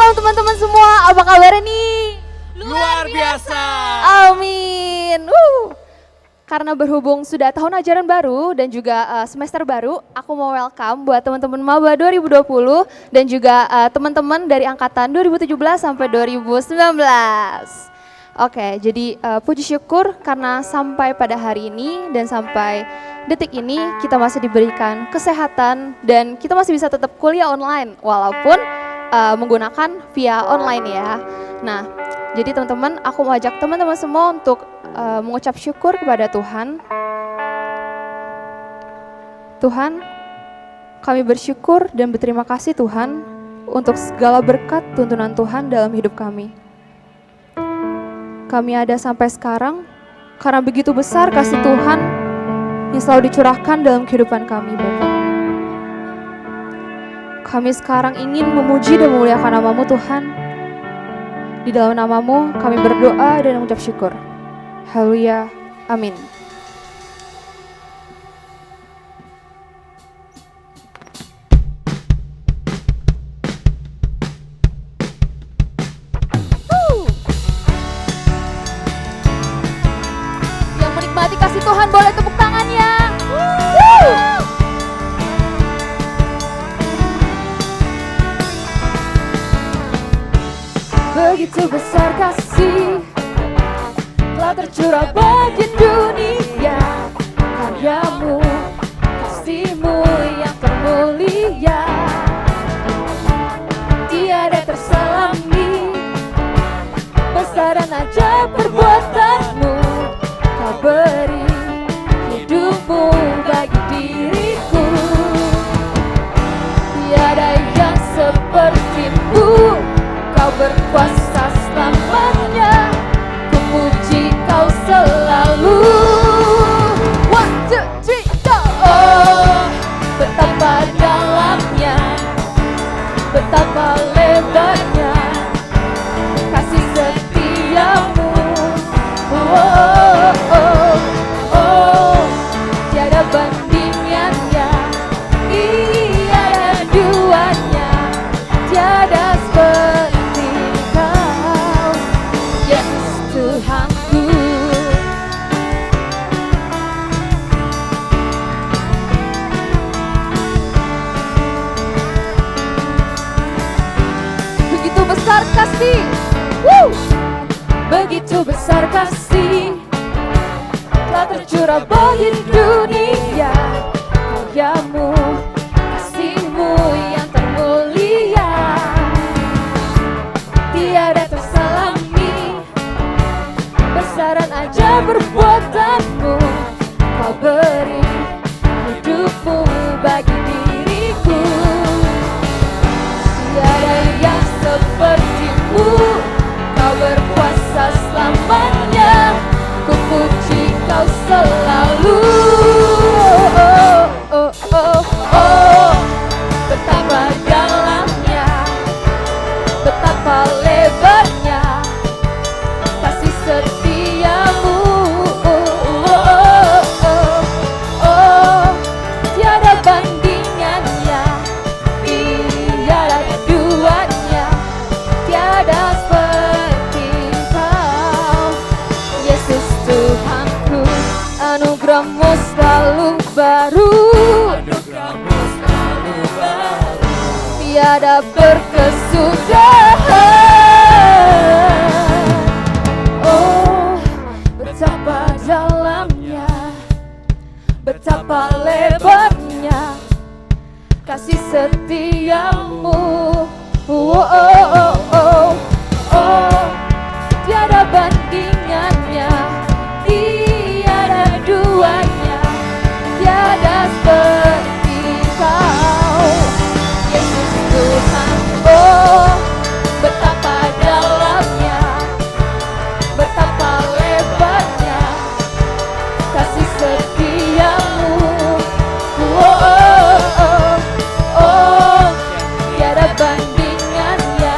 Shalom teman-teman semua, apa kabar nih? Luar biasa. Amin. Karena berhubung sudah tahun ajaran baru dan juga semester baru, aku mau welcome buat teman-teman Maba 2020 dan juga teman-teman dari angkatan 2017 sampai 2019. Oke, jadi puji syukur karena sampai pada hari ini dan sampai detik ini kita masih diberikan kesehatan dan kita masih bisa tetap kuliah online walaupun menggunakan via online ya. Nah, jadi teman-teman, aku mau ajak teman-teman semua untuk mengucap syukur kepada Tuhan. Tuhan, kami bersyukur dan berterima kasih Tuhan untuk segala berkat tuntunan Tuhan dalam hidup kami. Kami ada sampai sekarang karena begitu besar kasih Tuhan yang selalu dicurahkan dalam kehidupan kami, Bapak. Kami sekarang ingin memuji dan memuliakan nama-Mu Tuhan. Di dalam nama-Mu kami berdoa dan mengucap syukur. Haleluya. Amin. Yang menikmati kasih Tuhan boleh tepuk tangannya. Begitu besar kasih telah tercurah bagi dunia, karya-Mu, kasih-Mu yang termulia tiada terselami, besar dan ajaib perbuatan-Mu, Kau beri hidup-Mu bagi diriku, tiada yang seperti-Mu, Kau berkuasa selamanya, ku puji Kau selalu. 1, 2, 3, go! Oh, betapa dalamnya, betapa lebarnya kasih setia-Mu. Oh, oh, oh, oh, tiada bandingannya, tiada duanya, tiada seperti Kau, Yesus Tuhanku. Begitu besar kasih, begitu besar kasih telah tercurah bagi dunia, karya-Mu, kasih-Mu yang termulia tiada terselami, besaran aja perbuatan-Mu, Kau beri hidup-Mu bagi diriku, tiada yang seperti-Mu, Kau berkuasa selamanya, ku puji Kau selalu. Oh, oh, oh, oh, betapa dalamnya, betapa lebarnya kasih setia-Mu. Oh, oh, oh, oh, tiada bandingannya, tiada duanya, tiada seperti Kau, Yesus Tuhanku. Anugerah-Mu selalu baru, Anugerah-Mu selalu baru. tiada berkesudahan. Oh, betapa dalamnya, betapa lebarnya kasih setia-Mu. Oh, oh, oh, oh, oh, tiada bandingannya, tiada duanya, tiada seperti Kau, Yesus Tuhan. Oh, betapa dalamnya, betapa lebarnya kasih setia-Mu. Oh, oh, oh, oh, tiada bandingannya,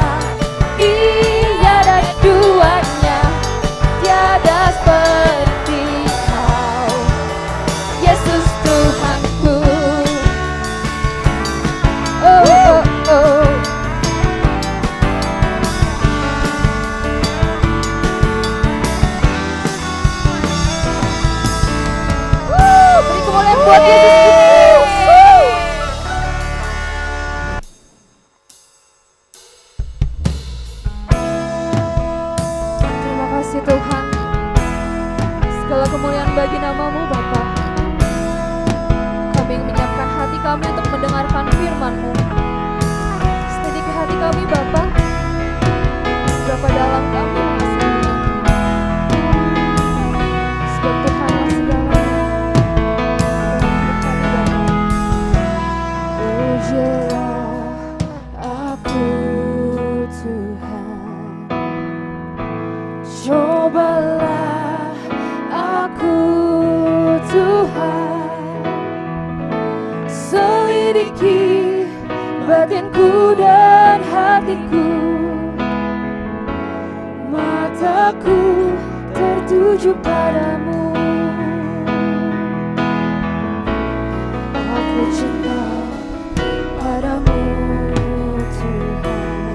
batinku dan hatiku, mataku tertuju padamu. Aku cinta padamu Tuhan,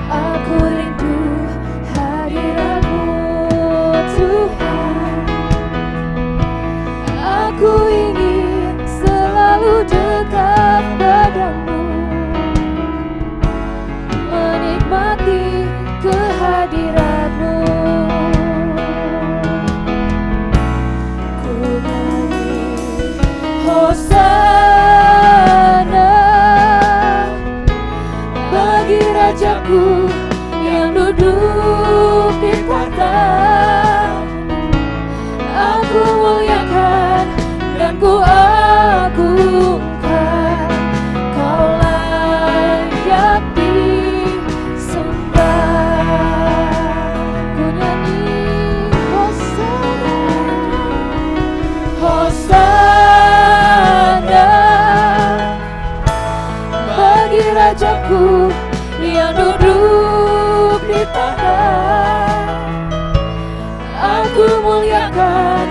aku rindu hadiratmu Tuhan, aku ingin selalu dekat padamu, menikmati kehadiratmu. Ku nyanyi Hosana bagi Rajaku yang duduk di tahta. Aku muliakan dan ku agungkan, Kau layak disembah. Ku nyanyi Hosana, Hosana bagi Rajaku yang duduk di tahta. Aku muliakan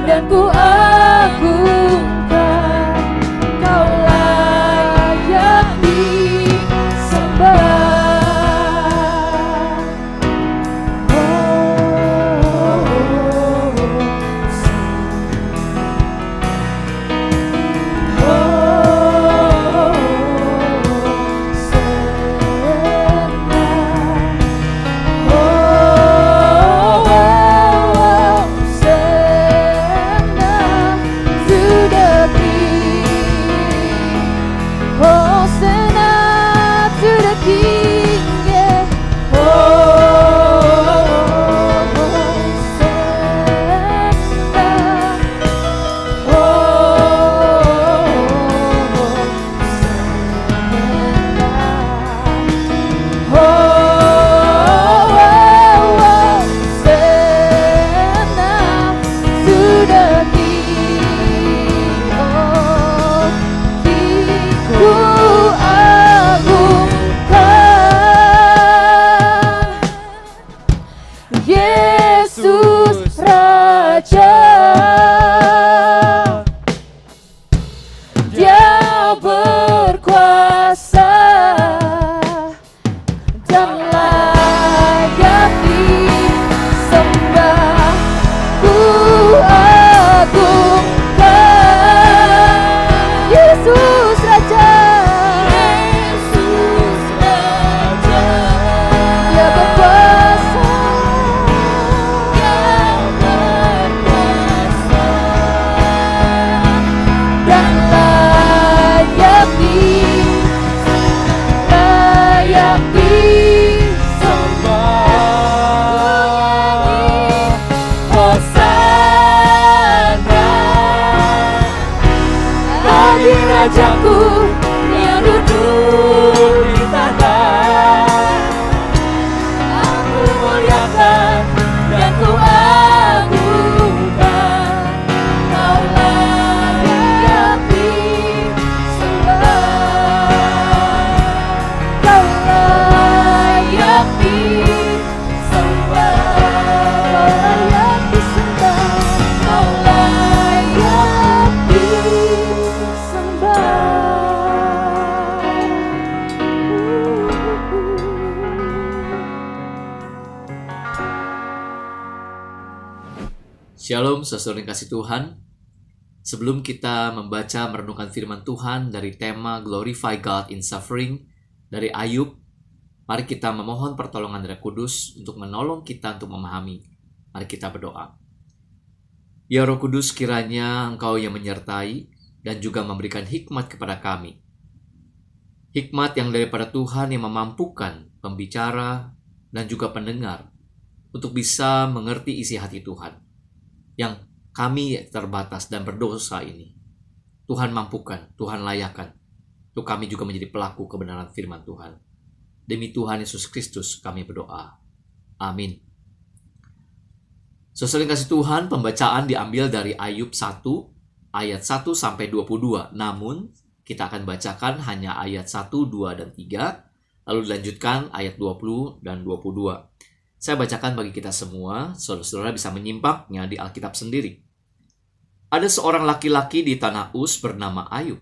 dan ku agungkan, Kau layak disembah. Yesus Raja, Dia berkuasa dan layak disembah. Ku agungkan Yesus Raja, Yesus Raja, Dia berkuasa, dan layak disembah. Hosana bagi Rajaku yang duduk di tahta. Aku muliakan dan ku agungkan, Kau layak disembah. Kau layak disembah. Kau layak disembah. Kau layak disembah. Shalom, saudara yang kasih Tuhan. Sebelum kita membaca merenungkan firman Tuhan dari tema Glorify God in Suffering dari Ayub, mari kita memohon pertolongan Roh Kudus untuk menolong kita untuk memahami. Mari kita berdoa. Ya Roh Kudus, kiranya Engkau yang menyertai dan juga memberikan hikmat kepada kami. Hikmat yang daripada Tuhan yang memampukan pembicara dan juga pendengar untuk bisa mengerti isi hati Tuhan. Yang kami terbatas dan berdosa ini, Tuhan mampukan, Tuhan layakan, untuk kami juga menjadi pelaku kebenaran firman Tuhan. Demi Tuhan Yesus Kristus kami berdoa. Amin. Saudara yang kasih Tuhan, pembacaan diambil dari Ayub 1 ayat 1 sampai 22. Namun Kita akan bacakan hanya ayat 1, 2, dan 3, lalu dilanjutkan ayat 20 dan 22. Saya bacakan bagi kita semua, saudara-saudara bisa menyimpangnya di Alkitab sendiri. Ada seorang laki-laki di tanah Uz bernama Ayub.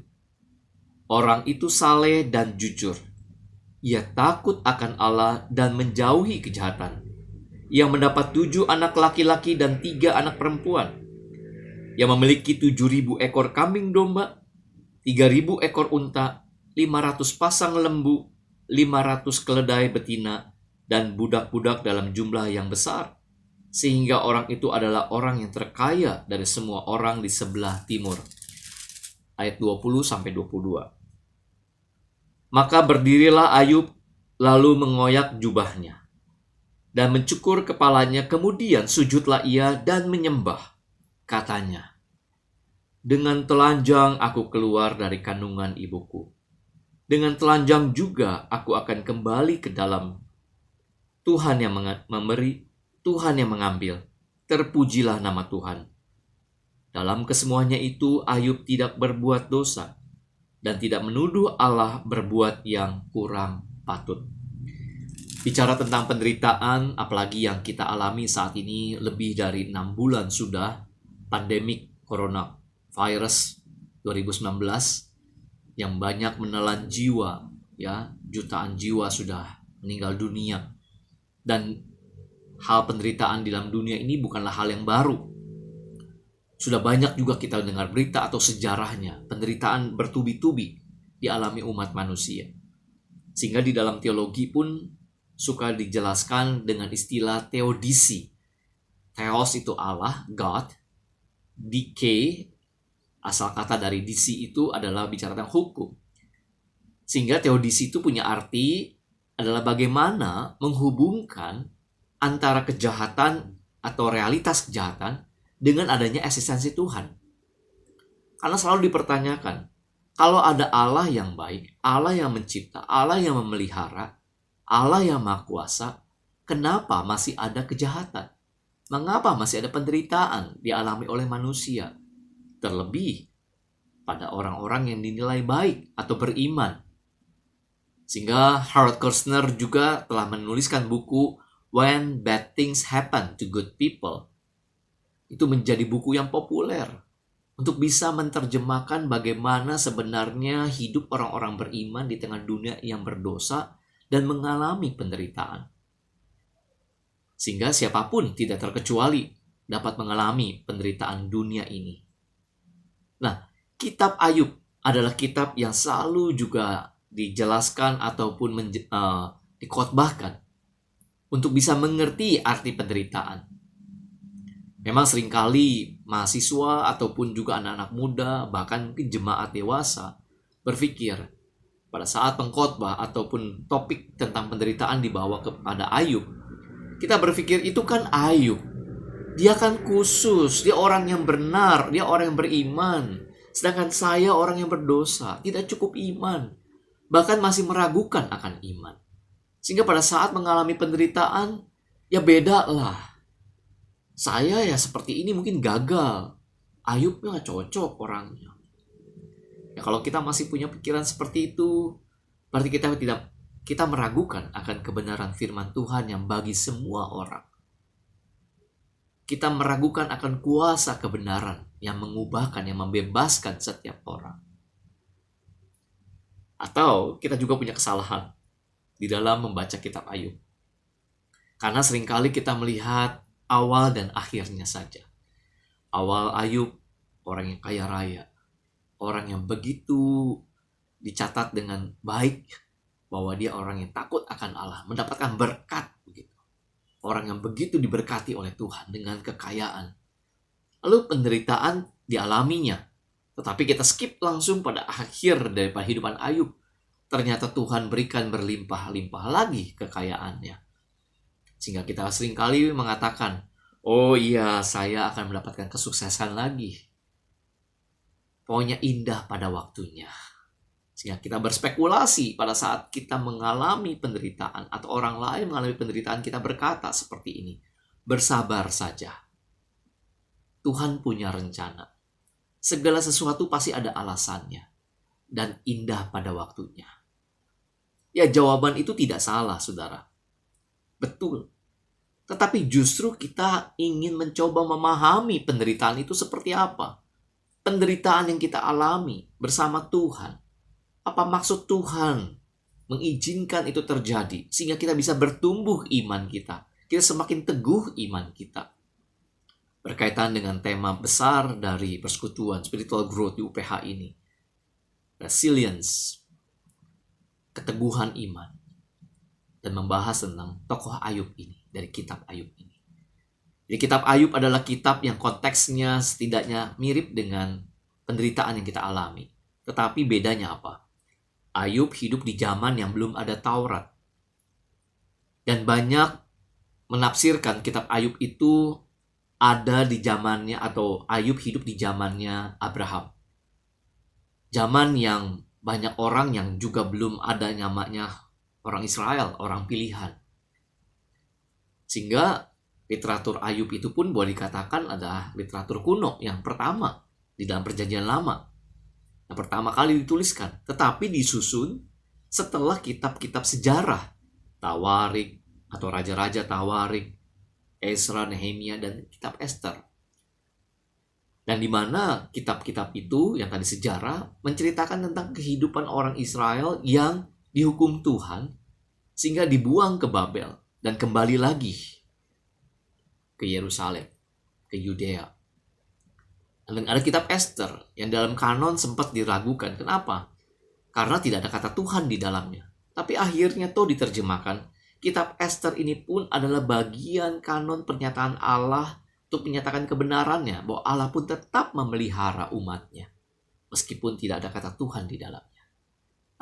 Orang itu saleh dan jujur. Ia takut akan Allah dan menjauhi kejahatan. Ia mendapat 7 anak laki-laki dan 3 anak perempuan. Ia memiliki 7.000 ekor kambing domba, 3.000 ekor unta, 500 pasang lembu, 500 keledai betina, dan budak-budak dalam jumlah yang besar. Sehingga orang itu adalah orang yang terkaya dari semua orang di sebelah timur. Ayat 20-22. Maka berdirilah Ayub lalu mengoyak jubahnya dan mencukur kepalanya, kemudian sujudlah ia dan menyembah. Katanya, dengan telanjang aku keluar dari kandungan ibuku. Dengan telanjang juga aku akan kembali ke dalam. Tuhan yang memberi, Tuhan yang mengambil. Terpujilah nama Tuhan. Dalam kesemuanya itu Ayub tidak berbuat dosa dan tidak menuduh Allah berbuat yang kurang patut. Bicara tentang penderitaan, apalagi yang kita alami saat ini lebih dari 6 bulan sudah, pandemik coronavirus 2019 yang banyak menelan jiwa, ya, jutaan jiwa sudah meninggal dunia. Dan hal penderitaan di dalam dunia ini bukanlah hal yang baru. Sudah banyak juga kita dengar berita atau sejarahnya, penderitaan bertubi-tubi dialami umat manusia. Sehingga di dalam teologi pun suka dijelaskan dengan istilah teodisi. Theos itu Allah, God. Dike, asal kata dari disi itu adalah bicara tentang hukum. Sehingga teodisi itu punya arti adalah bagaimana menghubungkan antara kejahatan atau realitas kejahatan dengan adanya eksistensi Tuhan. Karena selalu dipertanyakan, kalau ada Allah yang baik, Allah yang mencipta, Allah yang memelihara, Allah yang maha kuasa, kenapa masih ada kejahatan? Mengapa masih ada penderitaan dialami oleh manusia? Terlebih pada orang-orang yang dinilai baik atau beriman. Sehingga Harold Kushner juga telah menuliskan buku When Bad Things Happen to Good People. Itu menjadi buku yang populer untuk bisa menerjemahkan bagaimana sebenarnya hidup orang-orang beriman di tengah dunia yang berdosa dan mengalami penderitaan. Sehingga siapapun tidak terkecuali dapat mengalami penderitaan dunia ini. Nah, kitab Ayub adalah kitab yang selalu juga dijelaskan ataupun dikhotbahkan untuk bisa mengerti arti penderitaan. Memang seringkali mahasiswa ataupun juga anak-anak muda, bahkan mungkin jemaat dewasa, berpikir pada saat pengkhotbah ataupun topik tentang penderitaan dibawa kepada Ayub, kita berpikir itu kan Ayub. Dia kan khusus, dia orang yang benar, dia orang yang beriman. Sedangkan saya orang yang berdosa, tidak cukup iman. Bahkan masih meragukan akan iman. Sehingga pada saat mengalami penderitaan, ya beda lah. Saya ya seperti ini mungkin gagal. Ayub nggak cocok orangnya. Ya kalau kita masih punya pikiran seperti itu, berarti kita meragukan akan kebenaran firman Tuhan yang bagi semua orang. Kita meragukan akan kuasa kebenaran yang mengubahkan, yang membebaskan setiap orang. Atau kita juga punya kesalahan di dalam membaca kitab Ayub. Karena seringkali kita melihat awal dan akhirnya saja. Awal Ayub, orang yang kaya raya. Orang yang begitu dicatat dengan baik, bahwa dia orang yang takut akan Allah, mendapatkan berkat begitu. Orang yang begitu diberkati oleh Tuhan dengan kekayaan. Lalu penderitaan dialaminya. Tetapi kita skip langsung pada akhir dari kehidupan Ayub. Ternyata Tuhan berikan berlimpah-limpah lagi kekayaannya. Sehingga kita seringkali mengatakan, oh iya, saya akan mendapatkan kesuksesan lagi. Pokoknya indah pada waktunya. Sehingga kita berspekulasi pada saat kita mengalami penderitaan atau orang lain mengalami penderitaan, kita berkata seperti ini, bersabar saja. Tuhan punya rencana. Segala sesuatu pasti ada alasannya. dan indah pada waktunya. Ya, jawaban itu tidak salah, saudara. Betul. Tetapi justru kita ingin mencoba memahami penderitaan itu seperti apa. Penderitaan yang kita alami bersama Tuhan. Apa maksud Tuhan mengizinkan itu terjadi sehingga kita bisa bertumbuh iman kita. Kita semakin teguh iman kita. Berkaitan dengan tema besar dari persekutuan spiritual growth di UPH ini. Resilience. Keteguhan iman. Dan membahas tentang tokoh Ayub ini. Dari kitab Ayub ini. Jadi kitab Ayub adalah kitab yang konteksnya setidaknya mirip dengan penderitaan yang kita alami. Tetapi bedanya apa? Ayub hidup di zaman yang belum ada Taurat. Dan banyak menafsirkan kitab Ayub itu ada di zamannya, atau Ayub hidup di zamannya Abraham. Zaman yang banyak orang yang juga belum ada namanya orang Israel, orang pilihan. Sehingga literatur Ayub itu pun boleh dikatakan adalah literatur kuno yang pertama di dalam Perjanjian Lama. Yang pertama kali dituliskan. Tetapi disusun setelah kitab-kitab sejarah. Tawarik atau Raja-Raja Tawarik, Ezra, Nehemia, dan kitab Esther. Dan di mana kitab-kitab itu yang tadi sejarah menceritakan tentang kehidupan orang Israel yang dihukum Tuhan sehingga dibuang ke Babel. Dan kembali lagi ke Yerusalem, ke Yudea. Dan ada kitab Esther yang dalam kanon sempat diragukan. Kenapa? Karena tidak ada kata Tuhan di dalamnya. Tapi akhirnya diterjemahkan. Kitab Esther ini pun adalah bagian kanon pernyataan Allah untuk menyatakan kebenarannya. Bahwa Allah pun tetap memelihara umatnya. Meskipun tidak ada kata Tuhan di dalamnya.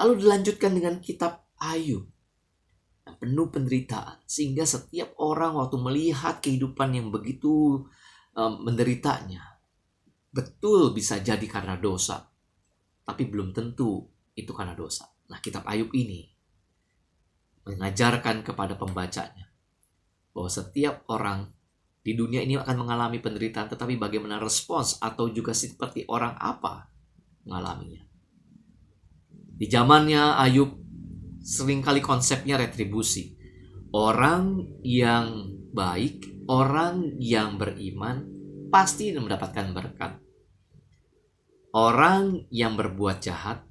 Lalu dilanjutkan dengan kitab Ayub. Penuh penderitaan, sehingga setiap orang waktu melihat kehidupan yang begitu menderitanya, betul bisa jadi karena dosa, tapi belum tentu itu karena dosa. Nah, kitab Ayub ini mengajarkan kepada pembacanya bahwa setiap orang di dunia ini akan mengalami penderitaan, tetapi bagaimana respons atau juga seperti orang apa mengalaminya. Di zamannya Ayub seringkali konsepnya retribusi. Orang yang baik, orang yang beriman pasti mendapatkan berkat. Orang yang berbuat jahat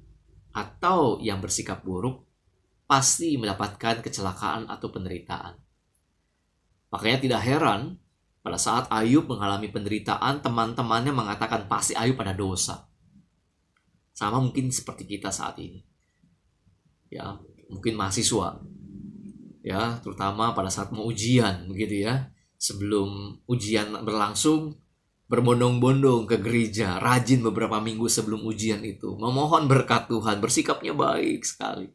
atau yang bersikap buruk pasti mendapatkan kecelakaan atau penderitaan. Makanya tidak heran pada saat Ayub mengalami penderitaan, teman-temannya mengatakan pasti Ayub pada dosa. Sama mungkin seperti kita saat ini. Ya, mungkin mahasiswa, ya, terutama pada saat mau ujian, begitu ya. Sebelum ujian berlangsung, berbondong-bondong ke gereja, rajin beberapa minggu sebelum ujian itu, memohon berkat Tuhan, bersikapnya baik sekali.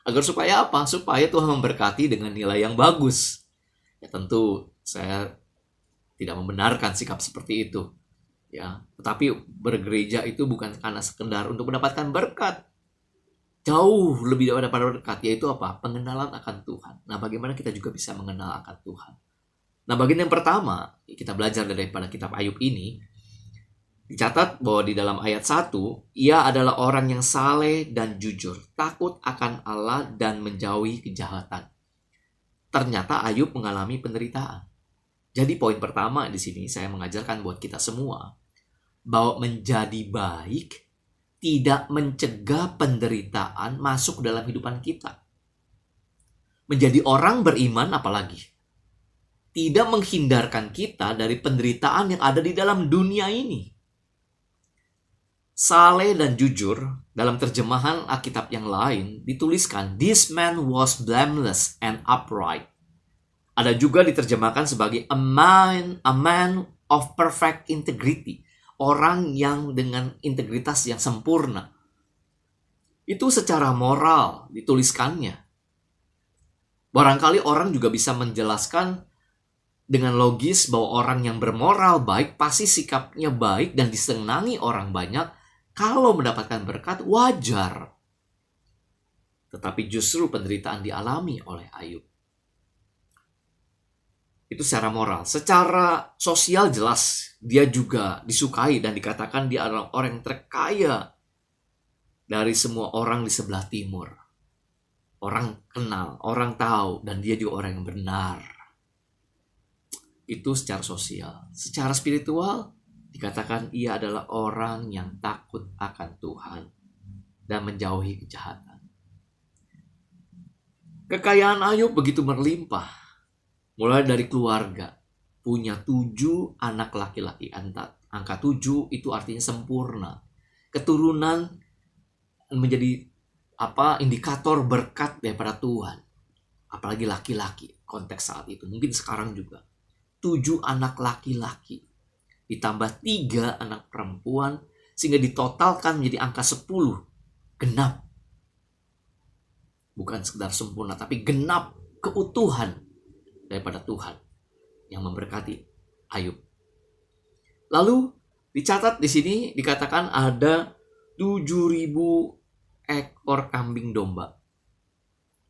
Agar supaya apa? Supaya Tuhan memberkati dengan nilai yang bagus. Ya, tentu saya tidak membenarkan sikap seperti itu, ya. Tetapi bergereja itu bukan karena sekedar untuk mendapatkan berkat. Jauh lebih daripada berkat, yaitu apa? Pengenalan akan Tuhan. Nah, bagaimana kita juga bisa mengenal akan Tuhan? Nah, bagian yang pertama, kita belajar daripada kitab Ayub ini, dicatat bahwa di dalam ayat 1, ia adalah orang yang saleh dan jujur, takut akan Allah dan menjauhi kejahatan. Ternyata Ayub mengalami penderitaan. Jadi poin pertama di sini saya mengajarkan buat kita semua, bahwa menjadi baik tidak mencegah penderitaan masuk dalam kehidupan kita. Menjadi orang beriman apalagi tidak menghindarkan kita dari penderitaan yang ada di dalam dunia ini. Saleh dan jujur, dalam terjemahan Alkitab yang lain dituliskan, this man was blameless and upright. Ada juga diterjemahkan sebagai a man of perfect integrity. Orang yang dengan integritas yang sempurna. Itu secara moral dituliskannya. Barangkali orang juga bisa menjelaskan dengan logis bahwa orang yang bermoral baik pasti sikapnya baik dan disenangi orang banyak. Kalau mendapatkan berkat wajar. Tetapi justru penderitaan dialami oleh Ayub. Itu secara moral. Secara sosial jelas dia juga disukai dan dikatakan dia adalah orang yang terkaya dari semua orang di sebelah timur. Orang kenal, orang tahu, dan dia juga orang yang benar. Itu secara sosial. Secara spiritual, dikatakan ia adalah orang yang takut akan Tuhan dan menjauhi kejahatan. Kekayaan Ayub begitu berlimpah. Mulai dari keluarga, punya 7 anak laki-laki. Angka 7 itu artinya sempurna. Keturunan menjadi indikator berkat daripada Tuhan. Apalagi laki-laki konteks saat itu. Mungkin sekarang juga. 7 anak laki-laki. Ditambah 3 anak perempuan. Sehingga ditotalkan menjadi angka 10. Genap. Bukan sekedar sempurna, tapi genap keutuhan daripada Tuhan yang memberkati Ayub. Lalu dicatat di sini dikatakan ada 7.000 ekor kambing domba.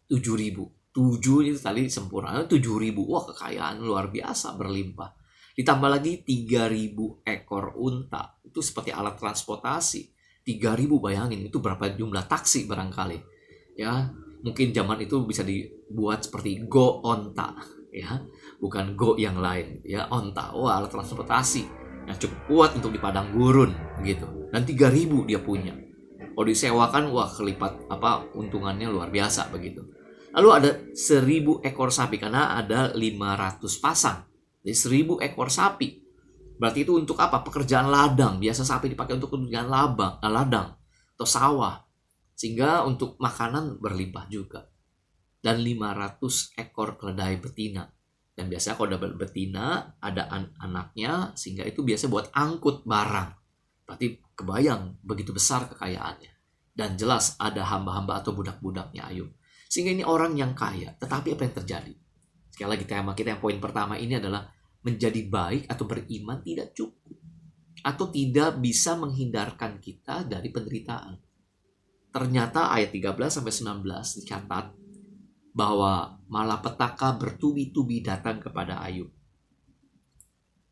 7.000. 7 itu tadi sempurna. 7.000. Wah, kekayaan luar biasa berlimpah. Ditambah lagi 3.000 ekor unta. Itu seperti alat transportasi. 3.000, bayangin itu berapa jumlah taksi barangkali. Ya, mungkin zaman itu bisa dibuat seperti go onta, ya, bukan go yang lain, ya, onta. Wah, alat transportasi yang cukup kuat untuk di padang gurun, gitu. Dan 3.000 dia punya. Kalau disewakan, wah, kelipat untungannya luar biasa begitu. Lalu ada 1.000 ekor sapi karena ada 500 pasang. Jadi 1.000 ekor sapi. Berarti itu untuk apa? Pekerjaan ladang. Biasa sapi dipakai untuk pekerjaan ladang atau sawah. Sehingga untuk makanan berlimpah juga. Dan 500 ekor keledai betina. Dan biasanya kalau ada betina, ada anaknya, sehingga itu biasa buat angkut barang. Berarti kebayang begitu besar kekayaannya. Dan jelas ada hamba-hamba atau budak-budaknya Ayub. Sehingga ini orang yang kaya. Tetapi apa yang terjadi? Sekali lagi tema kita yang poin pertama ini adalah menjadi baik atau beriman tidak cukup. Atau tidak bisa menghindarkan kita dari penderitaan. Ternyata ayat 13-19 dicatat bahwa malapetaka bertubi-tubi datang kepada Ayub.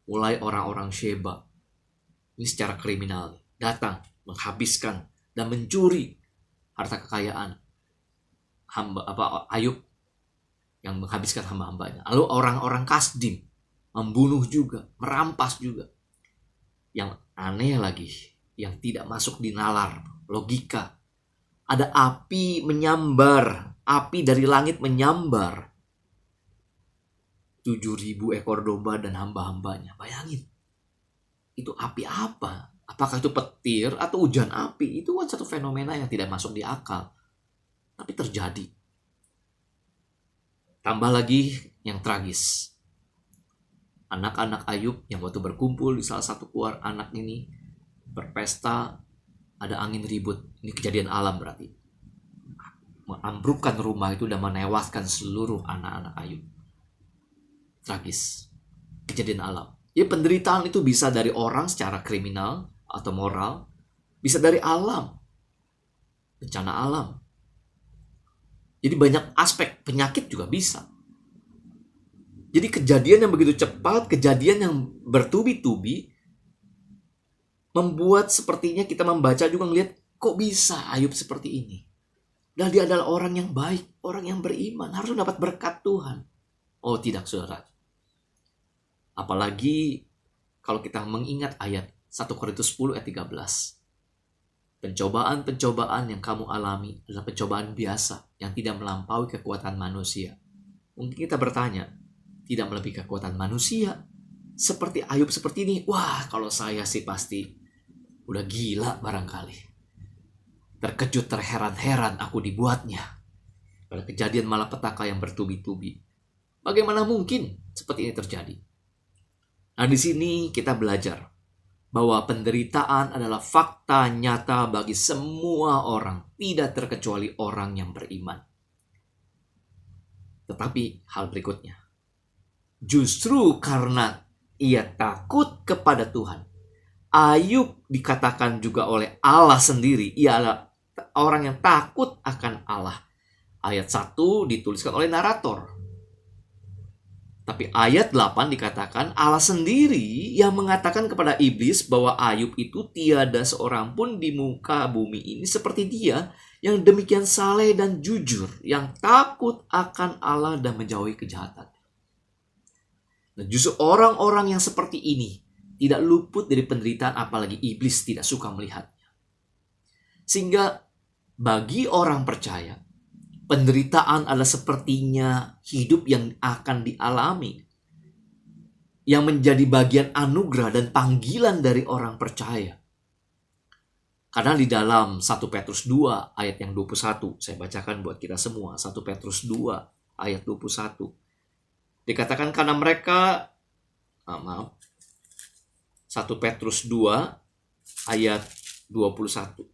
Mulai orang-orang Sheba, ini secara kriminal, datang menghabiskan dan mencuri harta kekayaan Ayub yang menghabiskan hamba-hambanya. Lalu orang-orang Kasdim membunuh juga, merampas juga. Yang aneh lagi, yang tidak masuk di nalar logika. Ada api menyambar, api dari langit menyambar 7.000 ekor domba dan hamba-hambanya. Bayangin, itu api apa? Apakah itu petir atau hujan api? Itu kan satu fenomena yang tidak masuk di akal. Tapi terjadi. Tambah lagi yang tragis. Anak-anak Ayub yang waktu berkumpul di salah satu anak ini berpesta, ada angin ribut. Ini kejadian alam berarti. Mengambrukkan rumah itu dan menewaskan seluruh anak-anak Ayub. Tragis. Kejadian alam. Ya, penderitaan itu bisa dari orang secara kriminal atau moral. Bisa dari alam. Bencana alam. Jadi banyak aspek. Penyakit juga bisa. Jadi kejadian yang begitu cepat, kejadian yang bertubi-tubi, membuat sepertinya kita membaca juga ngelihat, kok bisa Ayub seperti ini? Dan dia adalah orang yang baik, orang yang beriman, harus dapat berkat Tuhan. Oh tidak, saudara. Apalagi kalau kita mengingat ayat 1 Korintus 10 ayat 13. Pencobaan-pencobaan yang kamu alami adalah pencobaan biasa yang tidak melampaui kekuatan manusia. Mungkin kita bertanya, tidak melebihi kekuatan manusia. Seperti Ayub seperti ini. Wah, kalau saya sih pasti udah gila barangkali. Terkejut, terheran-heran aku dibuatnya. Pada kejadian malapetaka yang bertubi-tubi. Bagaimana mungkin seperti ini terjadi? Nah, di sini kita belajar bahwa penderitaan adalah fakta nyata bagi semua orang. Tidak terkecuali orang yang beriman. Tetapi hal berikutnya. Justru karena ia takut kepada Tuhan. Ayub dikatakan juga oleh Allah sendiri. Ia adalah orang yang takut akan Allah. Ayat 1 dituliskan oleh narator. Tapi ayat 8 dikatakan Allah sendiri yang mengatakan kepada iblis bahwa Ayub itu tiada seorang pun di muka bumi ini seperti dia yang demikian saleh dan jujur, yang takut akan Allah dan menjauhi kejahatan. Dan justru orang-orang yang seperti ini tidak luput dari penderitaan, apalagi iblis tidak suka melihatnya. Sehingga bagi orang percaya, penderitaan adalah sepertinya hidup yang akan dialami, yang menjadi bagian anugerah dan panggilan dari orang percaya. Karena di dalam 1 Petrus 2 ayat yang 21, saya bacakan buat kita semua, 1 Petrus 2 ayat 21. Dikatakan karena mereka, 1 Petrus 2 ayat 21.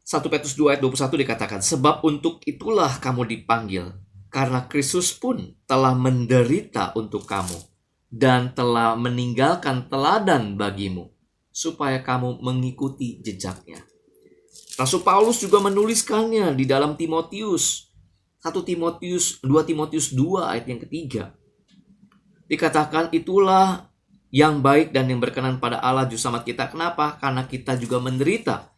1 Petrus 2 ayat 21 dikatakan, sebab untuk itulah kamu dipanggil, karena Kristus pun telah menderita untuk kamu, dan telah meninggalkan teladan bagimu, supaya kamu mengikuti jejaknya. Rasul Paulus juga menuliskannya di dalam Timotius, 2 Timotius 2 ayat yang ketiga. Dikatakan itulah yang baik dan yang berkenan pada Allah Juru Selamat kita. Kenapa? Karena kita juga menderita.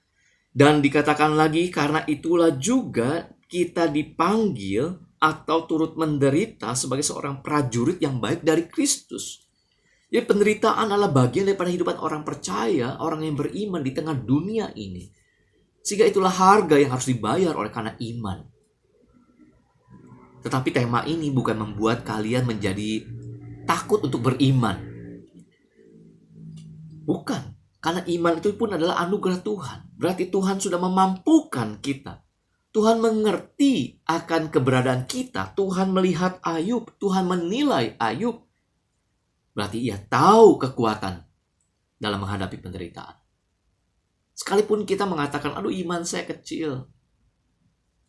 Dan dikatakan lagi, karena itulah juga kita dipanggil atau turut menderita sebagai seorang prajurit yang baik dari Kristus. Jadi penderitaan adalah bagian daripada kehidupan orang percaya, orang yang beriman di tengah dunia ini. Sehingga itulah harga yang harus dibayar oleh karena iman. Tetapi tema ini bukan membuat kalian menjadi takut untuk beriman. Bukan. Karena iman itu pun adalah anugerah Tuhan. Berarti Tuhan sudah memampukan kita. Tuhan mengerti akan keberadaan kita. Tuhan melihat Ayub. Tuhan menilai Ayub. Berarti ia tahu kekuatan dalam menghadapi penderitaan. Sekalipun kita mengatakan, aduh iman saya kecil.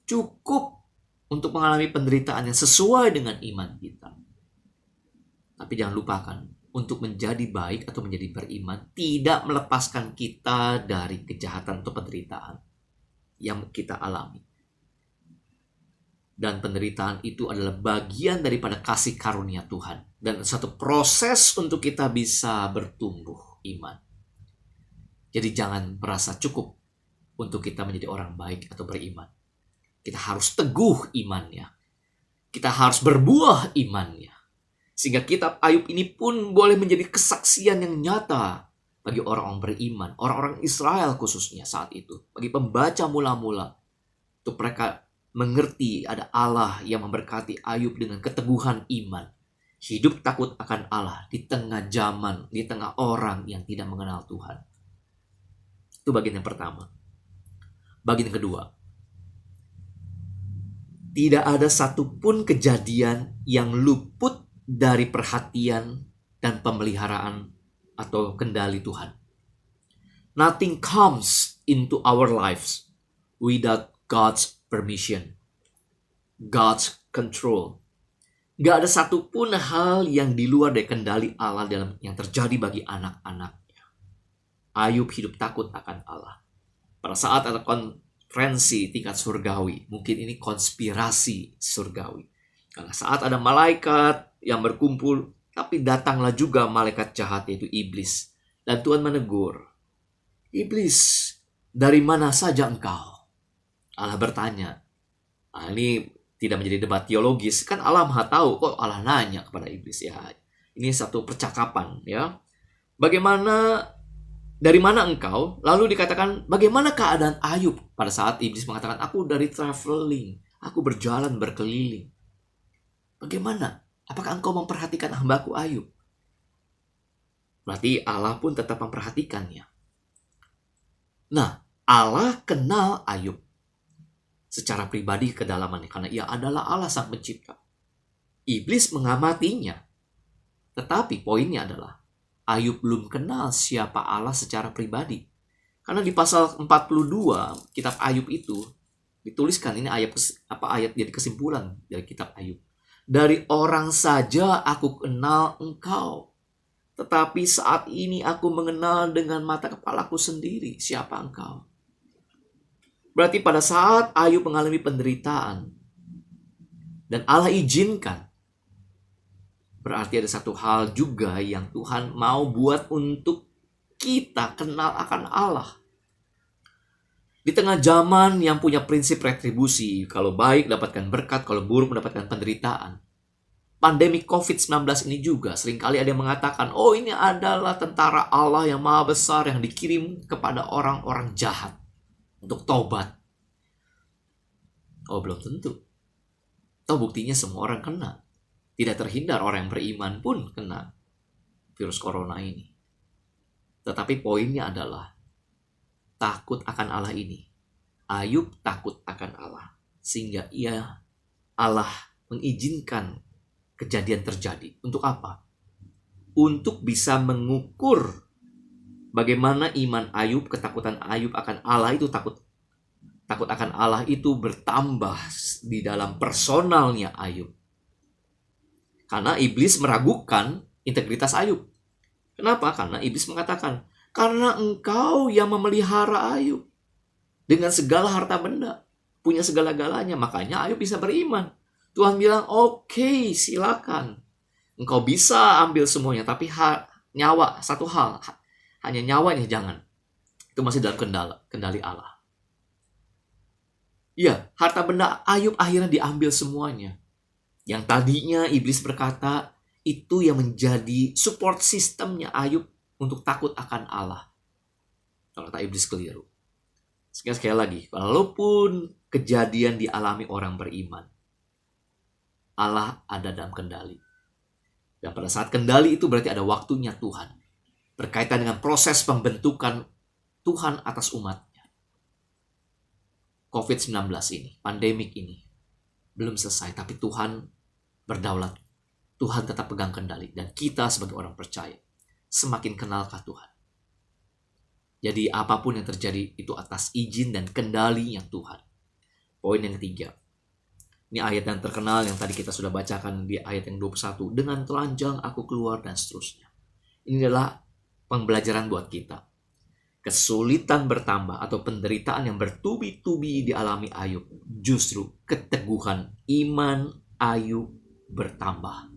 Cukup untuk mengalami penderitaan yang sesuai dengan iman kita. Tapi jangan lupakan, untuk menjadi baik atau menjadi beriman tidak melepaskan kita dari kejahatan atau penderitaan yang kita alami. Dan penderitaan itu adalah bagian daripada kasih karunia Tuhan. Dan satu proses untuk kita bisa bertumbuh iman. Jadi jangan merasa cukup untuk kita menjadi orang baik atau beriman. Kita harus teguh imannya. Kita harus berbuah imannya. Sehingga kitab Ayub ini pun boleh menjadi kesaksian yang nyata bagi orang-orang beriman. Orang-orang Israel khususnya saat itu. Bagi pembaca mula-mula. Untuk mereka mengerti ada Allah yang memberkati Ayub dengan keteguhan iman. Hidup takut akan Allah di tengah zaman, di tengah orang yang tidak mengenal Tuhan. Itu bagian yang pertama. Bagian yang kedua. Tidak ada satupun kejadian yang luput dari perhatian dan pemeliharaan atau kendali Tuhan. Nothing comes into our lives without God's permission, God's control. Gak ada satupun hal yang di luar dari kendali Allah dalam yang terjadi bagi anak-anaknya. Ayub hidup takut akan Allah. Pada saat ada konferensi tingkat surgawi, mungkin ini konspirasi surgawi. Karena saat ada malaikat yang berkumpul, tapi datanglah juga malaikat jahat yaitu iblis. Dan Tuhan menegur, iblis, dari mana saja engkau? Allah bertanya. Nah, ini tidak menjadi debat teologis, kan Allah Maha tahu. Kok Allah nanya kepada iblis? Ya, ini satu percakapan, ya. Bagaimana, dari mana engkau? Lalu dikatakan, bagaimana keadaan Ayub? Pada saat iblis mengatakan, aku dari traveling, aku berjalan berkeliling. Bagaimana? Apakah engkau memperhatikan hambaku Ayub? Berarti Allah pun tetap memperhatikannya. Nah, Allah kenal Ayub secara pribadi kedalamannya, karena ia adalah Allah sang pencipta. Iblis mengamatinya. Tetapi poinnya adalah, Ayub belum kenal siapa Allah secara pribadi. Karena di pasal 42 kitab Ayub itu dituliskan, ini ayat jadi kesimpulan dari kitab Ayub. Dari orang saja aku kenal engkau. Tetapi saat ini aku mengenal dengan mata kepalaku sendiri siapa engkau. Berarti pada saat Ayub mengalami penderitaan dan Allah izinkan Berarti ada satu hal juga yang Tuhan mau buat untuk kita kenal akan Allah. Di tengah zaman yang punya prinsip retribusi, kalau baik dapatkan berkat, kalau buruk mendapatkan penderitaan. Pandemi COVID-19 ini juga seringkali ada yang mengatakan, oh ini adalah tentara Allah yang maha besar yang dikirim kepada orang-orang jahat untuk tobat. Oh belum tentu. Toh buktinya semua orang kena. Tidak terhindar orang yang beriman pun kena virus corona ini. Tetapi poinnya adalah takut akan Allah ini. Ayub takut akan Allah. Sehingga Allah mengizinkan kejadian terjadi. Untuk apa? Untuk bisa mengukur bagaimana iman Ayub, ketakutan Ayub akan Allah itu takut akan Allah itu bertambah di dalam personalnya Ayub. Karena iblis meragukan integritas Ayub. Kenapa? Karena iblis mengatakan, karena engkau yang memelihara Ayub dengan segala harta benda, punya segala-galanya, makanya Ayub bisa beriman. Tuhan bilang, oke, silakan. Engkau bisa ambil semuanya, tapi nyawa, satu hal, hanya nyawanya jangan. Itu masih dalam kendali Allah. Iya, harta benda Ayub akhirnya diambil semuanya. Yang tadinya iblis berkata, itu yang menjadi support sistemnya Ayub untuk takut akan Allah. Kalau kata iblis keliru. Sekali lagi, walaupun kejadian dialami orang beriman, Allah ada dalam kendali. Dan pada saat kendali itu berarti ada waktunya Tuhan. Berkaitan dengan proses pembentukan Tuhan atas umatnya. COVID-19 ini, pandemik ini, belum selesai. Tapi Tuhan berdaulat. Tuhan tetap pegang kendali. Dan kita sebagai orang percaya, semakin kenalkah Tuhan. Jadi apapun yang terjadi itu atas izin dan kendalinya Tuhan. Poin yang ketiga. Ini ayat yang terkenal yang tadi kita sudah bacakan di ayat yang 21. Dengan telanjang aku keluar dan seterusnya. Ini adalah pembelajaran buat kita. Kesulitan bertambah atau penderitaan yang bertubi-tubi dialami Ayub. Justru keteguhan iman Ayub bertambah.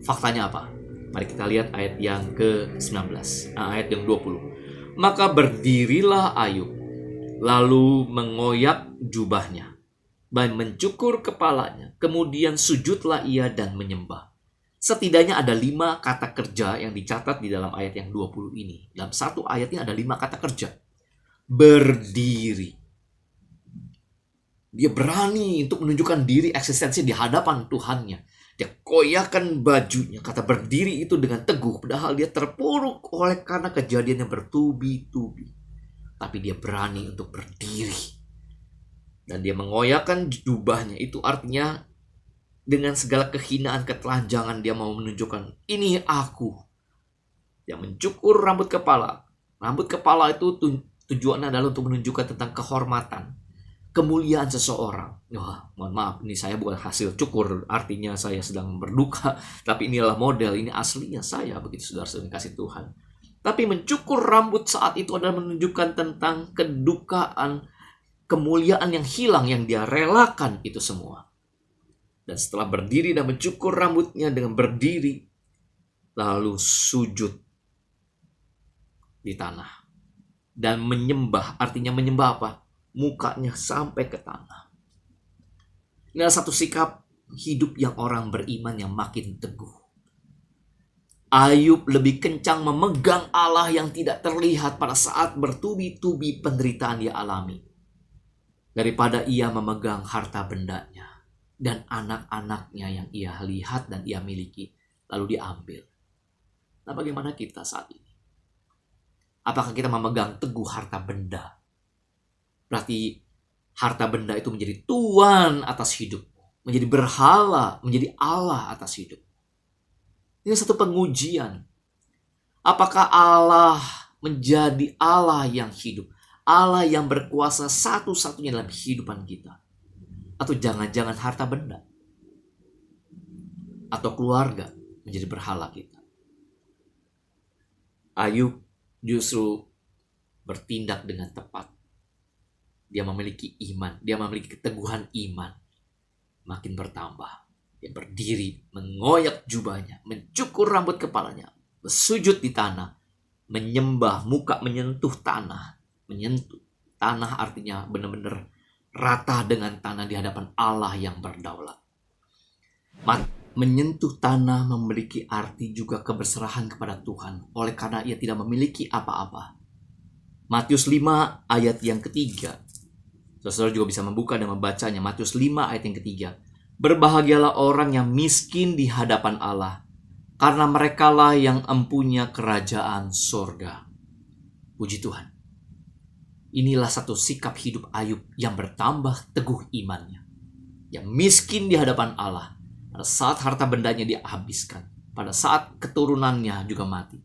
Faktanya apa? Mari kita lihat ayat yang ke-19. Ayat yang 20. Maka berdirilah Ayub, lalu mengoyak jubahnya, dan mencukur kepalanya. Kemudian sujudlah ia dan menyembah. Setidaknya ada 5 kata kerja yang dicatat di dalam ayat yang 20 ini. Dalam satu ayat ini ada 5 kata kerja. Berdiri. Dia berani untuk menunjukkan diri eksistensi di hadapan Tuhannya. Dia koyakan bajunya. Kata berdiri itu dengan teguh. Padahal dia terpuruk oleh karena kejadian yang bertubi-tubi. Tapi dia berani untuk berdiri. Dan dia mengoyakkan jubahnya. Itu artinya dengan segala kehinaan, ketelanjangan dia mau menunjukkan, ini aku. Dia mencukur rambut kepala. Rambut kepala itu tujuannya adalah untuk menunjukkan tentang kehormatan, kemuliaan seseorang. Wah, mohon maaf, ini saya bukan hasil cukur, artinya saya sedang berduka. Tapi inilah model, ini aslinya saya, begitu saudara-saudara kasih Tuhan. Tapi mencukur rambut saat itu adalah menunjukkan tentang kedukaan, kemuliaan yang hilang, yang dia relakan itu semua. Dan setelah berdiri dan mencukur rambutnya dengan berdiri, lalu sujud di tanah. Dan menyembah, artinya menyembah apa? Mukanya sampai ke tanah. Ini adalah satu sikap hidup yang orang beriman yang makin teguh. Ayub lebih kencang memegang Allah yang tidak terlihat pada saat bertubi-tubi penderitaan dia alami, daripada ia memegang harta bendanya dan anak-anaknya yang ia lihat dan ia miliki, lalu diambil. Nah, bagaimana kita saat ini? Apakah kita memegang teguh harta benda? Berarti harta benda itu menjadi tuan atas hidup, menjadi berhala, menjadi Allah atas hidup. Ini satu pengujian. Apakah Allah menjadi Allah yang hidup, Allah yang berkuasa satu-satunya dalam kehidupan kita? Atau jangan-jangan harta benda atau keluarga menjadi berhala kita? Ayub justru bertindak dengan tepat. Dia memiliki iman, dia memiliki keteguhan iman, makin bertambah. Dia berdiri, mengoyak jubahnya, mencukur rambut kepalanya, bersujud di tanah, menyembah, muka menyentuh tanah. Menyentuh tanah artinya benar-benar rata dengan tanah di hadapan Allah yang berdaulat. Menyentuh tanah memiliki arti juga keberserahan kepada Tuhan, oleh karena ia tidak memiliki apa-apa. Matius 5 ayat yang ketiga. Saudara juga bisa membuka dan membacanya. Matius 5 ayat yang ketiga. Berbahagialah orang yang miskin di hadapan Allah, karena merekalah yang empunya kerajaan sorga. Puji Tuhan. Inilah satu sikap hidup Ayub yang bertambah teguh imannya. Yang miskin di hadapan Allah. Pada saat harta bendanya dihabiskan. Pada saat keturunannya juga mati.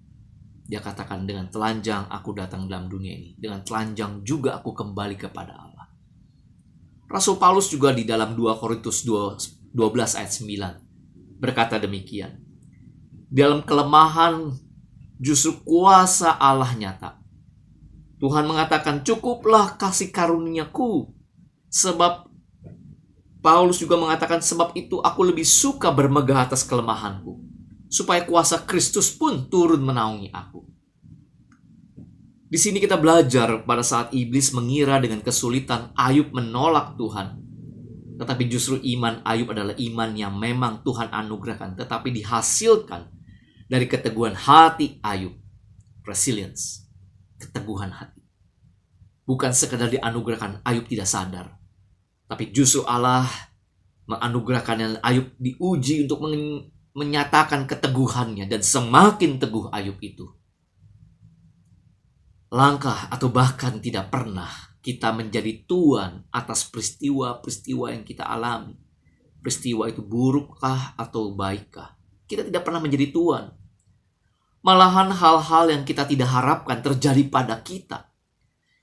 Dia katakan, dengan telanjang aku datang dalam dunia ini. Dengan telanjang juga aku kembali kepada Allah. Rasul Paulus juga di dalam 2 Korintus 12 ayat 9 berkata demikian. Dalam kelemahan justru kuasa Allah nyata. Tuhan mengatakan, cukuplah kasih karuniaku. Sebab Paulus juga mengatakan, sebab itu aku lebih suka bermegah atas kelemahanku, supaya kuasa Kristus pun turun menaungi aku. Di sini kita belajar pada saat iblis mengira dengan kesulitan Ayub menolak Tuhan. Tetapi justru iman Ayub adalah iman yang memang Tuhan anugerahkan, tetapi dihasilkan dari keteguhan hati Ayub. Resilience, keteguhan hati. Bukan sekadar dianugerahkan, Ayub tidak sadar. Tapi justru Allah menganugerahkan Ayub diuji untuk menyatakan keteguhannya, dan semakin teguh Ayub itu. Langkah atau bahkan tidak pernah kita menjadi tuan atas peristiwa-peristiwa yang kita alami. Peristiwa itu burukkah atau baikkah? Kita tidak pernah menjadi tuan. Malahan hal-hal yang kita tidak harapkan terjadi pada kita.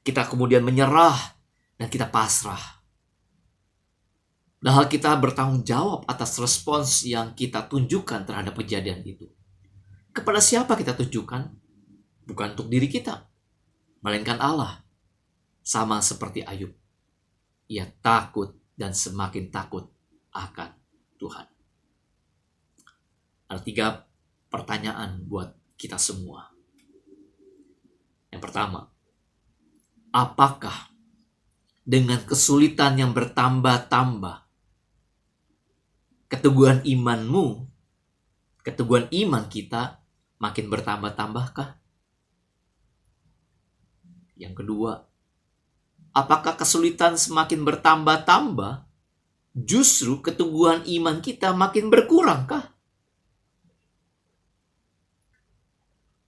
Kita kemudian menyerah dan kita pasrah. Padahal kita bertanggung jawab atas respons yang kita tunjukkan terhadap kejadian itu. Kepada siapa kita tunjukkan? Bukan untuk diri kita, melainkan Allah. Sama seperti Ayub. Ia takut dan semakin takut akan Tuhan. Ada 3 pertanyaan buat kita semua. Yang pertama, apakah dengan kesulitan yang bertambah-tambah, keteguhan imanmu, keteguhan iman kita makin bertambah-tambahkah? Yang kedua, apakah kesulitan semakin bertambah-tambah, justru keteguhan iman kita makin berkurangkah?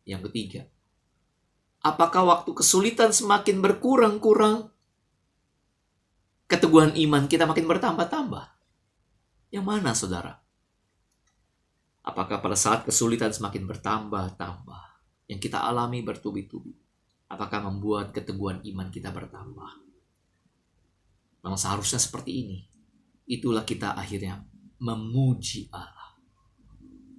Yang ketiga, apakah waktu kesulitan semakin berkurang-kurang, keteguhan iman kita makin bertambah-tambah? Yang mana, saudara? Apakah pada saat kesulitan semakin bertambah-tambah, yang kita alami bertubi-tubi, apakah membuat keteguhan iman kita bertambah? Memang seharusnya seperti ini. Itulah kita akhirnya memuji Allah.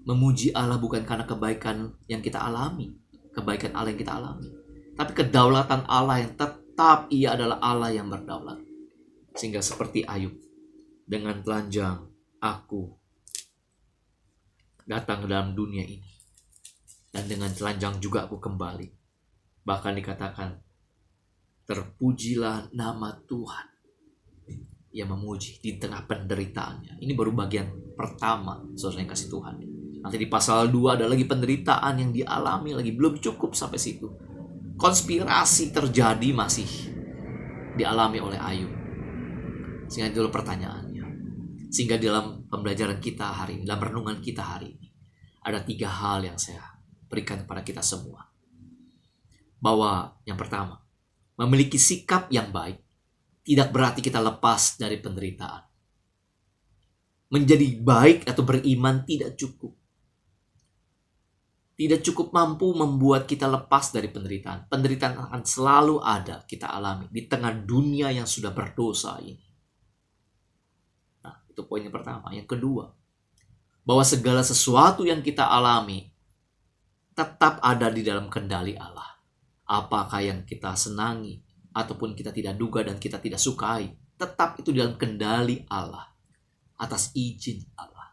Memuji Allah bukan karena kebaikan yang kita alami, kebaikan Allah yang kita alami, tapi kedaulatan Allah yang tetap ia adalah Allah yang berdaulat. Sehingga seperti Ayub, dengan telanjang aku datang ke dalam dunia ini, dan dengan telanjang juga aku kembali. Bahkan dikatakan, terpujilah nama Tuhan. Ia memuji di tengah penderitaannya. Ini baru bagian pertama, saudara yang kasih Tuhan. Nanti di pasal 2 ada lagi penderitaan yang dialami lagi. Belum cukup sampai situ. Konspirasi terjadi masih dialami oleh Ayub. Sehingga itu pertanyaannya. Sehingga dalam pembelajaran kita hari ini, dalam renungan kita hari ini, ada 3 hal yang saya berikan kepada kita semua. Bahwa yang pertama, memiliki sikap yang baik tidak berarti kita lepas dari penderitaan. Menjadi baik atau beriman tidak cukup. Tidak cukup mampu membuat kita lepas dari penderitaan. Penderitaan akan selalu ada kita alami di tengah dunia yang sudah berdosa ini. Nah, itu poin yang pertama. Yang kedua, bahwa segala sesuatu yang kita alami tetap ada di dalam kendali Allah. Apakah yang kita senangi ataupun kita tidak duga dan kita tidak sukai, tetap itu dalam kendali Allah, atas izin Allah.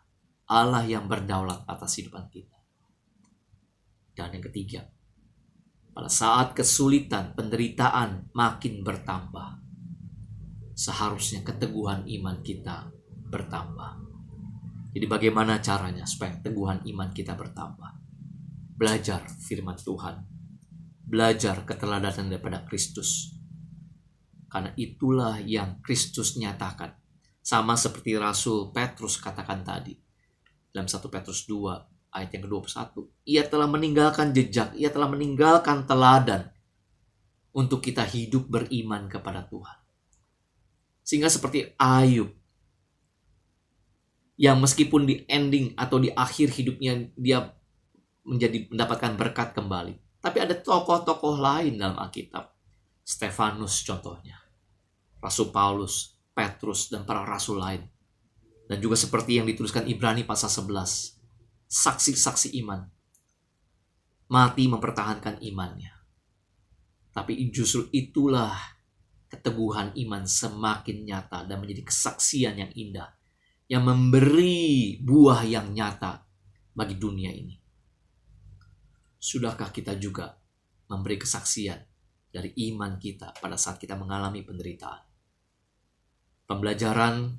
Allah yang berdaulat atas kehidupan kita. Dan yang ketiga, pada saat kesulitan, penderitaan makin bertambah, seharusnya keteguhan iman kita bertambah. Jadi bagaimana caranya supaya keteguhan iman kita bertambah? Belajar firman Tuhan. Belajar keteladanan daripada Kristus. Karena itulah yang Kristus nyatakan. Sama seperti Rasul Petrus katakan tadi. Dalam 1 Petrus 2 ayat yang ke-21. Ia telah meninggalkan jejak. Ia telah meninggalkan teladan. Untuk kita hidup beriman kepada Tuhan. Sehingga seperti Ayub. Yang meskipun di ending atau di akhir hidupnya dia mendapatkan berkat kembali. Tapi ada tokoh-tokoh lain dalam Alkitab. Stefanus contohnya. Rasul Paulus, Petrus, dan para rasul lain. Dan juga seperti yang dituliskan Ibrani pasal 11. Saksi-saksi iman. Mati mempertahankan imannya. Tapi justru itulah keteguhan iman semakin nyata dan menjadi kesaksian yang indah. Yang memberi buah yang nyata bagi dunia ini. Sudahkah kita juga memberi kesaksian dari iman kita pada saat kita mengalami penderitaan? Pembelajaran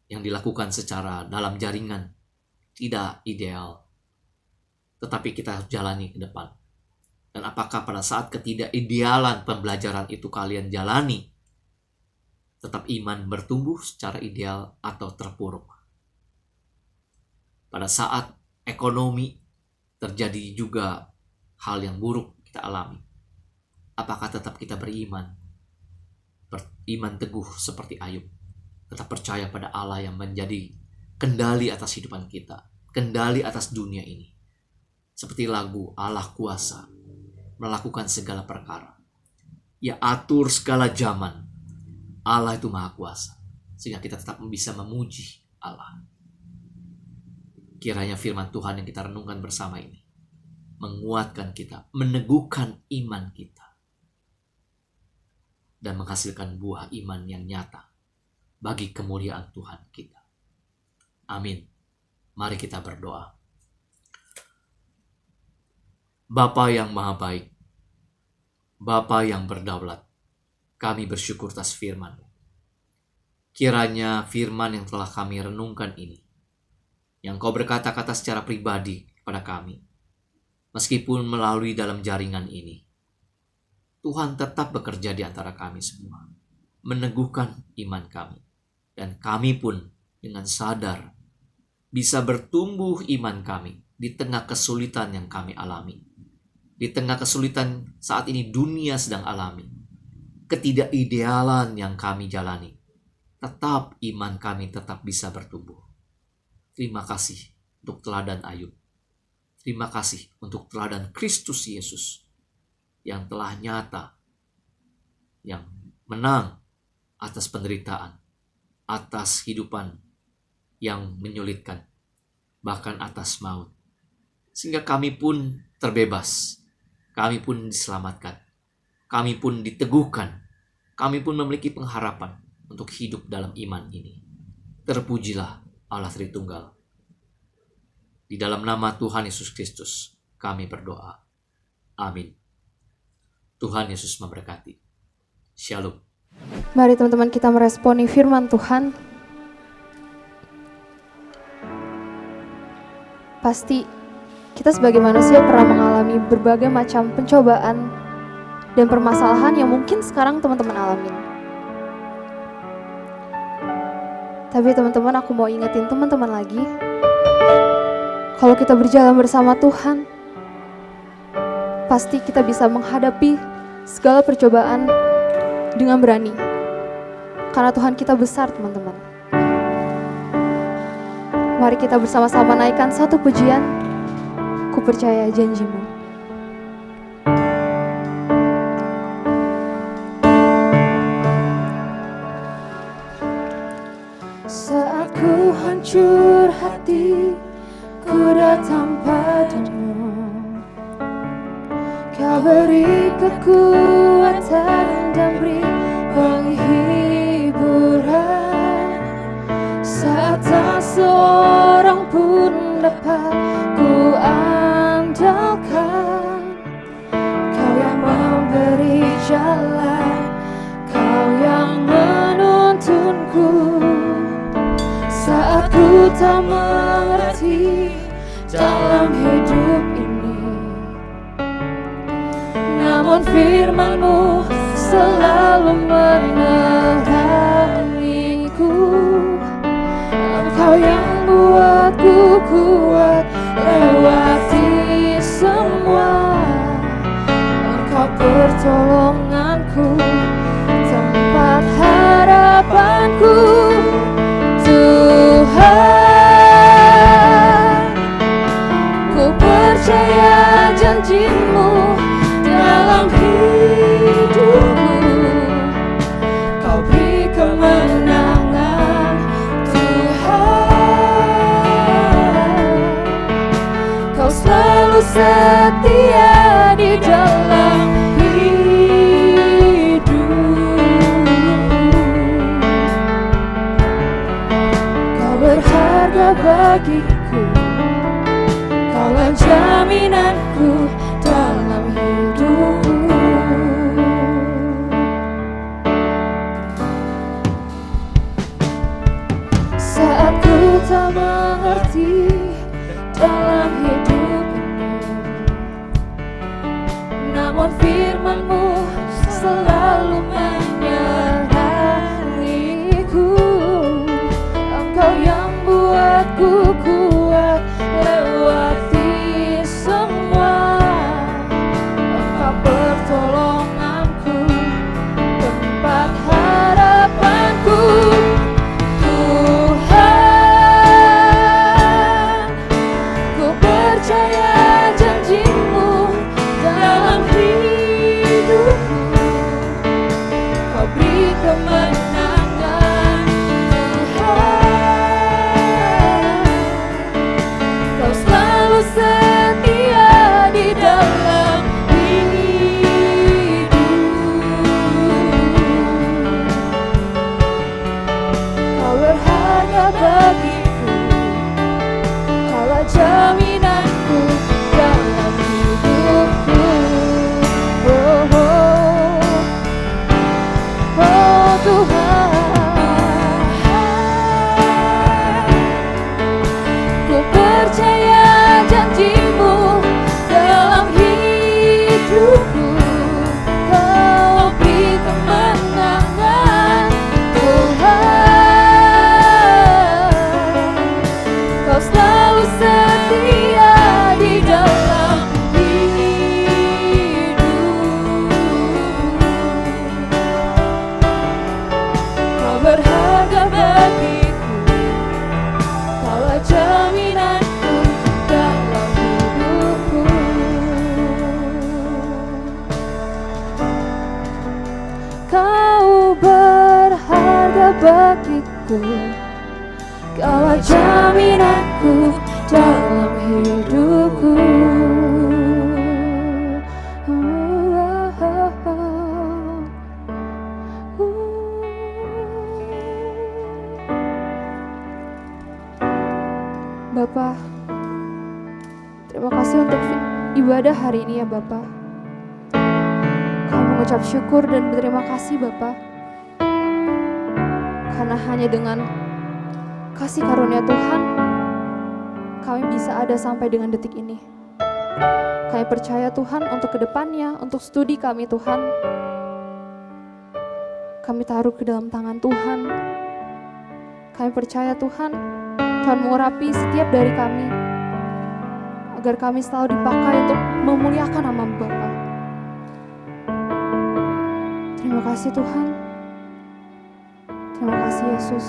yang dilakukan secara dalam jaringan tidak ideal. Tetapi kita harus jalani ke depan. Dan apakah pada saat ketidakidealan pembelajaran itu kalian jalani, tetap iman bertumbuh secara ideal atau terpuruk? Pada saat ekonomi terjadi juga hal yang buruk kita alami, apakah tetap kita beriman? Beriman teguh seperti Ayub. Tetap percaya pada Allah yang menjadi kendali atas kehidupan kita. Kendali atas dunia ini. Seperti lagu Allah kuasa melakukan segala perkara. Ia atur segala zaman. Allah itu maha kuasa. Sehingga kita tetap bisa memuji Allah. Kiranya firman Tuhan yang kita renungkan bersama ini menguatkan kita, meneguhkan iman kita. Dan menghasilkan buah iman yang nyata bagi kemuliaan Tuhan kita. Amin. Mari kita berdoa. Bapa yang maha baik, Bapa yang berdaulat, kami bersyukur atas firman. Kiranya firman yang telah kami renungkan ini, yang Kau berkata-kata secara pribadi kepada kami, meskipun melalui dalam jaringan ini, Tuhan tetap bekerja di antara kami semua, meneguhkan iman kami. Dan kami pun dengan sadar bisa bertumbuh iman kami di tengah kesulitan yang kami alami. Di tengah kesulitan saat ini dunia sedang alami. Ketidakidealan yang kami jalani. Tetap iman kami tetap bisa bertumbuh. Terima kasih untuk teladan Ayub. Terima kasih untuk teladan Kristus Yesus yang telah nyata, yang menang atas penderitaan, atas kehidupan yang menyulitkan, bahkan atas maut. Sehingga kami pun terbebas, kami pun diselamatkan, kami pun diteguhkan, kami pun memiliki pengharapan untuk hidup dalam iman ini. Terpujilah Allah Tritunggal. Di dalam nama Tuhan Yesus Kristus, kami berdoa. Amin. Tuhan Yesus memberkati. Shalom. Mari teman-teman kita meresponi firman Tuhan. Pasti kita sebagai manusia pernah mengalami berbagai macam pencobaan dan permasalahan yang mungkin sekarang teman-teman alamin. Tapi teman-teman, aku mau ingetin teman-teman lagi, kalau kita berjalan bersama Tuhan, pasti kita bisa menghadapi segala percobaan dengan berani. Karena Tuhan kita besar, teman-teman. Mari kita bersama-sama naikkan satu pujian, Ku Percaya Janji-Mu. Saat ku hancur hati, ku datang padamu. Kau beri kekuatan dan beri penghiburan. Saat tak seorang membuatku saat ku tak mengerti dalam hidup ini. Namun firman-Mu selalu menerangiku. Engkau yang buatku kuat lewati semua. Engkau pertolonganku, tempat harapanku. Tuhan, ku percaya janji-Mu dalam hidupku. Kau beri kemenangan, Tuhan. Kau selalu setia di dalam berharga bagiku, Kaulah jaminanku dalam hidupku. Saat ku tak mengerti dalam hidup ini, namun firman-Mu selalu menyertangiku. Engkau yang buatku kuat lewati semua. Engkau pertolonganku, tempat harapanku. Tuhan, ku percaya janji-Mu dalam hidupku. Kau beri kemenangan, Kau selalu setia di dalam hidupku. Kau berharga bagiku, Kaulah jaminanku dalam hidupku. Oh, oh, oh Tuhan, ku percaya janji-Mu dalam hidupku. Kau beri kemenangan, Tuhan. Kau selalu setia di dalam hidupku. Kau berharga bagiku, Kaulah jaminanku dalam hidupku. Kau berharga bagiku, Kaulah jaminanku dalam hidupku. Bapak, terima kasih untuk ibadah hari ini ya Bapak. Kami mengucap syukur dan berterima kasih Bapak, karena hanya dengan kasih karunia Tuhan kami bisa ada sampai dengan detik ini. Kami percaya Tuhan untuk kedepannya, untuk studi kami Tuhan, kami taruh ke dalam tangan Tuhan. Kami percaya Tuhan, Tuhan mengurapi setiap dari kami, agar kami selalu dipakai untuk memuliakan nama-Mu Bapa. Terima kasih Tuhan. Terima kasih Yesus.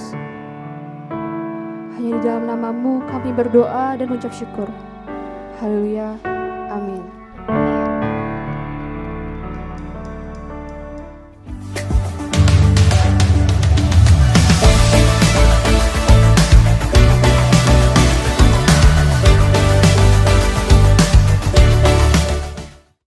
Hanya di dalam nama-Mu kami berdoa dan mengucap syukur. Haleluya. Amin.